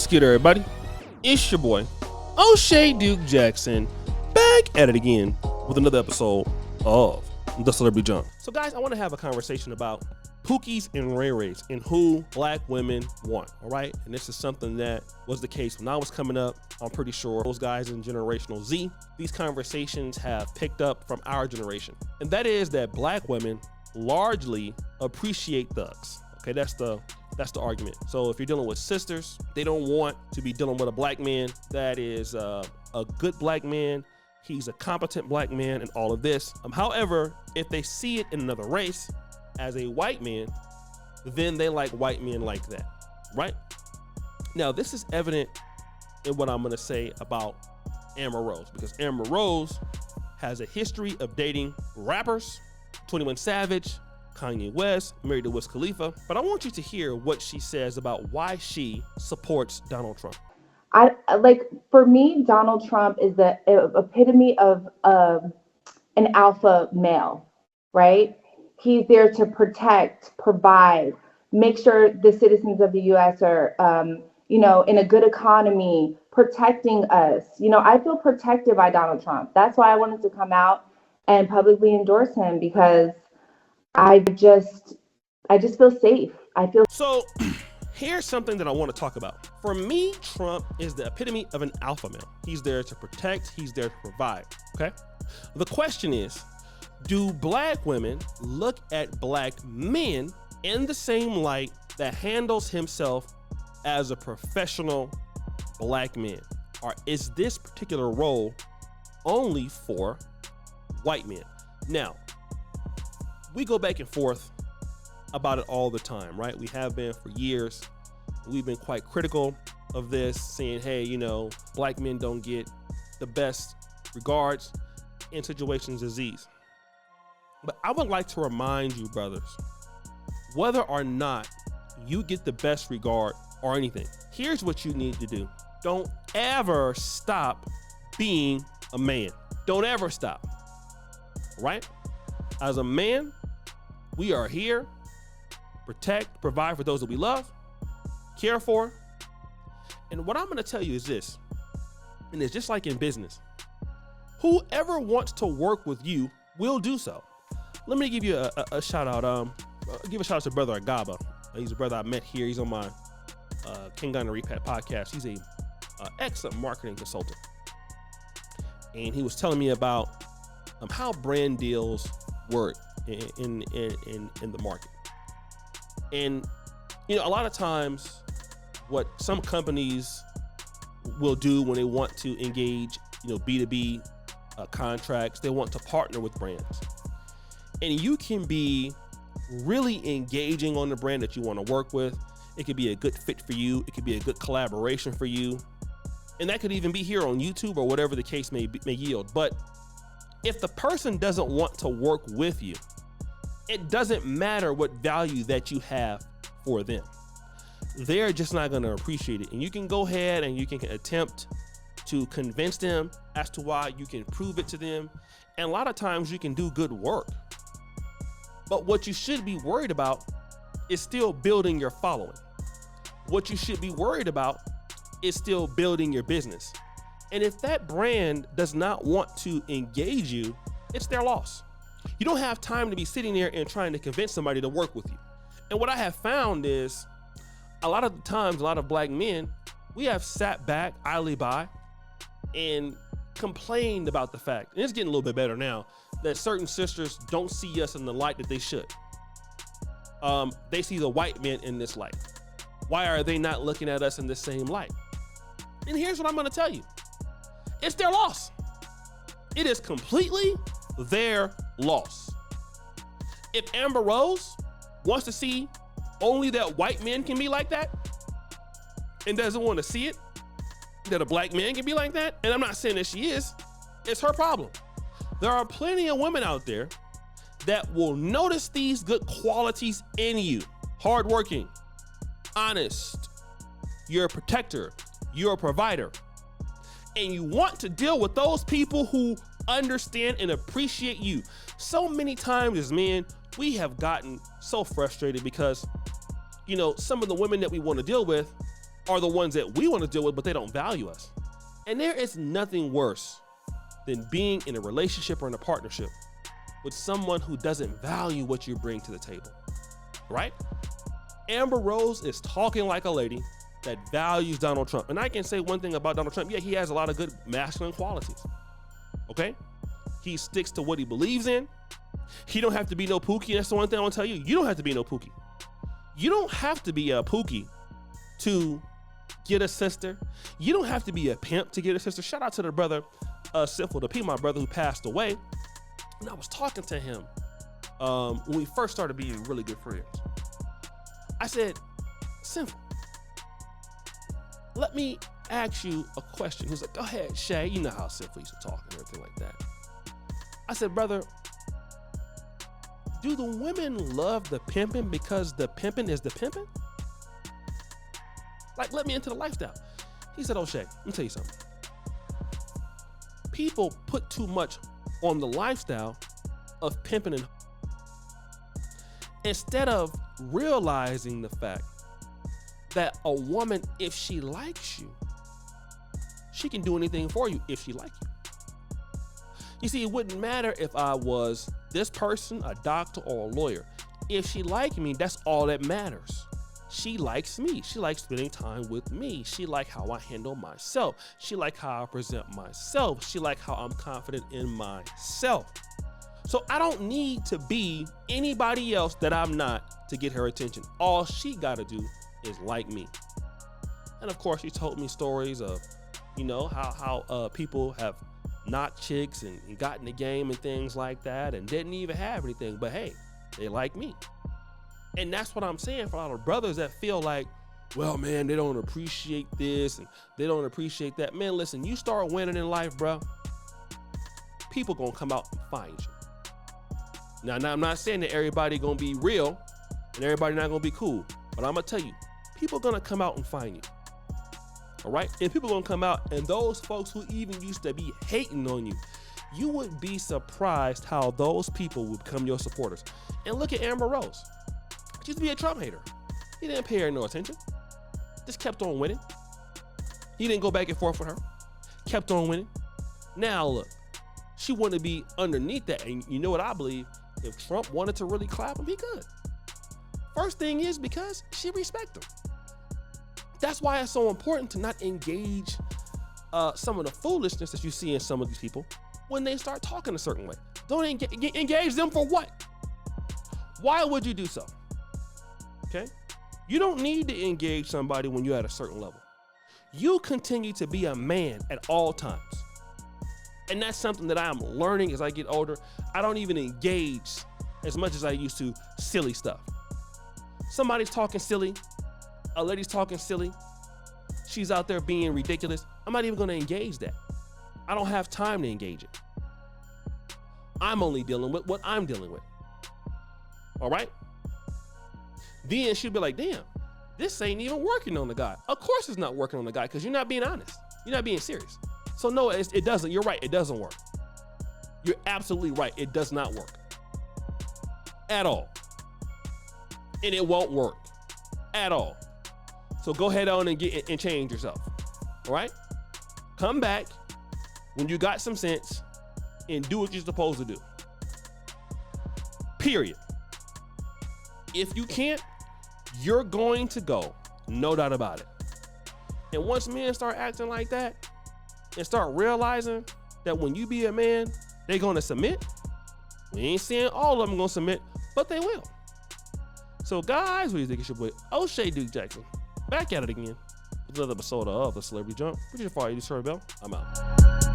What's good, everybody? It's your boy, O'Shea Duke Jackson, back at it again with another episode of The Celebrity Jump. So, guys, I want to have a conversation about Pookies and Ray Rays and who black women want, all right? And this is something that was the case when I was coming up. I'm pretty sure those guys in Generational Z, these conversations have picked up from our generation. And that is that black women largely appreciate thugs. Okay, that's the argument. So if you're dealing with sisters, they don't want to be dealing with a black man that is a good black man. He's a competent black man and all of this. However, if they see it in another race as a white man, then they like white men like that, right? Now, this is evident in what I'm gonna say about Amber Rose, because Amber Rose has a history of dating rappers, 21 Savage, Kanye West, married to Wiz Khalifa. But I want you to hear what she says about why she supports Donald Trump. For me, Donald Trump is the epitome of an alpha male, right? He's there to protect, provide, make sure the citizens of the U.S. are, in a good economy, protecting us. I feel protected by Donald Trump. That's why I wanted to come out and publicly endorse him, because I just feel safe. So here's something that I want to talk about. For me, Trump is the epitome of an alpha male. He's there to protect, he's there to provide, okay? The question is, do black women look at black men in the same light that handles himself as a professional black man? Or is this particular role only for white men? Now, we go back and forth about it all the time, right? We have been for years. We've been quite critical of this, saying, hey, black men don't get the best regards in situations as these. But I would like to remind you, brothers, whether or not you get the best regard or anything, here's what you need to do. Don't ever stop being a man. Don't ever stop, right? As a man, we are here, protect, provide for those that we love, care for. And what I'm going to tell you is this, and it's just like in business. Whoever wants to work with you will do so. Let me give you a shout out. Give a shout out to Brother Agaba. He's a brother I met here. He's on my King Gunner Repat podcast. He's a excellent marketing consultant. And he was telling me about how brand deals work in the market. And a lot of times what some companies will do when they want to engage B2B contracts, they want to partner with brands. And you can be really engaging on the brand that you want to work with. It could be a good fit for you. It could be a good collaboration for you. And that could even be here on YouTube or whatever the case may yield. But if the person doesn't want to work with you, it doesn't matter what value that you have for them. They're just not going to appreciate it. And you can go ahead and you can attempt to convince them as to why. You can prove it to them. And a lot of times you can do good work. But what you should be worried about is still building your following. What you should be worried about is still building your business. And if that brand does not want to engage you, it's their loss. You don't have time to be sitting there and trying to convince somebody to work with you. And what I have found is a lot of the times, a lot of black men, we have sat back idly by and complained about the fact, and it's getting a little bit better now, that certain sisters don't see us in the light that they should. They see the white men in this light. Why are they not looking at us in the same light? And here's what I'm going to tell you. It's their loss. It is completely their loss. If Amber Rose wants to see only that white men can be like that and doesn't want to see it, that a black man can be like that, and I'm not saying that she is, it's her problem. There are plenty of women out there that will notice these good qualities in you. Hardworking, honest, you're a protector, you're a provider. And you want to deal with those people who understand and appreciate you. So many times as men, we have gotten so frustrated because, some of the women that we want to deal with are the ones that we want to deal with, but they don't value us. And there is nothing worse than being in a relationship or in a partnership with someone who doesn't value what you bring to the table, right? Amber Rose is talking like a lady that values Donald Trump. And I can say one thing about Donald Trump. Yeah, he has a lot of good masculine qualities, okay? He sticks to what he believes in. He don't have to be no Pookie. That's the one thing I want to tell you. You don't have to be no Pookie. You don't have to be a Pookie to get a sister. You don't have to be a pimp to get a sister. Shout out to the brother, Simple the P, my brother who passed away. And I was talking to him when we first started being really good friends. I said, Simple, let me ask you a question. He was like, go ahead, Shay. You know how Simple used to talk and everything like that. I said, brother, do the women love the pimping because the pimping is the pimping? Like, let me into the lifestyle. He said, oh, Shay, let me tell you something. People put too much on the lifestyle of pimping and instead of realizing the fact that a woman, if she likes you, she can do anything for you if she likes you. You see, it wouldn't matter if I was this person, a doctor or a lawyer. If she liked me, that's all that matters. She likes me. She likes spending time with me. She likes how I handle myself. She likes how I present myself. She likes how I'm confident in myself. So I don't need to be anybody else that I'm not to get her attention. All she got to do is like me. And of course, she told me stories of, you know, how people have knocked chicks and got in the game and things like that and didn't even have anything, but hey, they like me. And that's what I'm saying for all the brothers that feel like, well, man, they don't appreciate this and they don't appreciate that. Man, listen, you start winning in life, bro, people gonna come out and find you. Now I'm not saying that everybody gonna be real and everybody not gonna be cool, but I'm gonna tell you, people gonna come out and find you. All right? And people gonna come out, and those folks who even used to be hating on you, you would be surprised how those people would become your supporters. And look at Amber Rose. She used to be a Trump hater. He didn't pay her no attention. Just kept on winning. He didn't go back and forth with her. Kept on winning. Now look, she wanted to be underneath that. And you know what I believe? If Trump wanted to really clap him, he could. First thing is because she respects him. That's why it's so important to not engage some of the foolishness that you see in some of these people when they start talking a certain way. Don't engage them for what? Why would you do so? Okay? You don't need to engage somebody when you're at a certain level. You continue to be a man at all times. And that's something that I'm learning as I get older. I don't even engage as much as I used to silly stuff. Somebody's talking silly. A lady's talking silly. She's out there being ridiculous. I'm not even going to engage that. I don't have time to engage it. I'm only dealing with what I'm dealing with. All right? Then she'll be like, damn, this ain't even working on the guy. Of course it's not working on the guy because you're not being honest. You're not being serious. So no, it doesn't. You're right. It doesn't work. You're absolutely right. It does not work at all. And it won't work at all. So go ahead on and get and change yourself. All right? Come back when you got some sense and do what you're supposed to do. Period. If you can't, you're going to go. No doubt about it. And once men start acting like that and start realizing that when you be a man, they're going to submit. We ain't saying all of them going to submit, but they will. So guys, what do you think? It's your boy O'Shea Duke Jackson. Back at it again with another episode of The Celebrity Jump. Which is far, you Bell. I'm out.